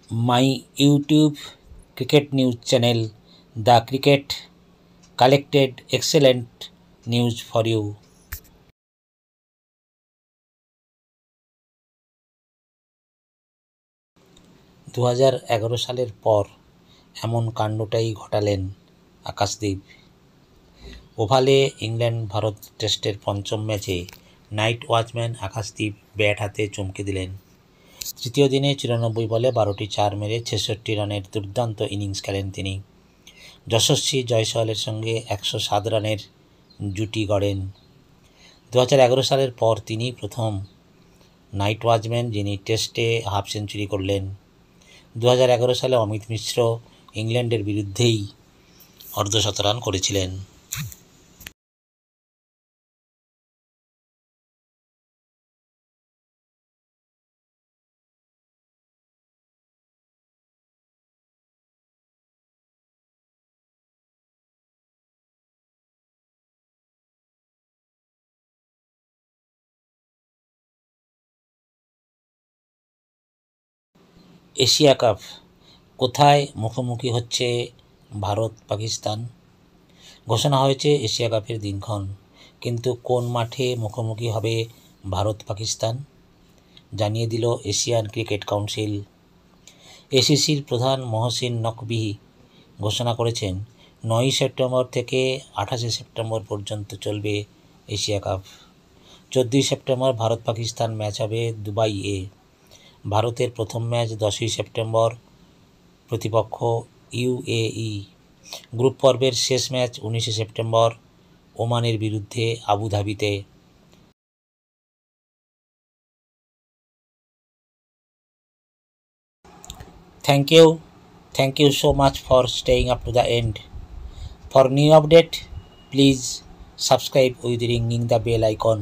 my YouTube cricket news channel, The Cricket, collected excellent news for you. 2011 সালের পর এমন কাণ্ডটাই ঘটালেন Akashdeep. ওভালে England Bharat টেস্টের পঞ্চম ম্যাচে নাইট ওয়াচম্যান আকাশদীপ ব্যাট হাতে চমকে দিলেন। তৃতীয় দিনে 94 বলে 12টি 4 মেরে 66 রানের দুর্দান্ত ইনিংস খেলেন তিনি। যশস্বী জয়সওয়ালের সঙ্গে 107 রানের জুটি গড়েন। 2011 সালের পর তিনি প্রথম নাইট ওয়াচম্যান যিনি টেস্টে হাফ সেঞ্চুরি করলেন। 2011 সালে অমিত মিশ্র ইংল্যান্ডের বিরুদ্ধেই অর্ধশতরান করেছিলেন। এশিয়া কাপ কোথায় মুখোমুখি হচ্ছে ভারত পাকিস্তান? ঘোষণা হয়েছে এশিয়া কাপের দিনক্ষণ, কিন্তু কোন মাঠে মুখোমুখি হবে ভারত পাকিস্তান জানিয়ে দিল এশিয়ান ক্রিকেট কাউন্সিল। এসিসির প্রধান মহসিন নকভি ঘোষণা করেছেন 9 সেপ্টেম্বর থেকে 28 সেপ্টেম্বর পর্যন্ত চলবে Asia cup. 14 September Bharat Pakistan match হবে দুবাইয়ে। ভারতের প্রথম ম্যাচ 10 সেপ্টেম্বর, প্রতিপক্ষ ইউএই। গ্রুপ পর্বের শেষ ম্যাচ 19 সেপ্টেম্বর ওমানের বিরুদ্ধে আবুধাবিতে। Thank you so much for staying up to the end. For new update, please subscribe with ringing the bell icon.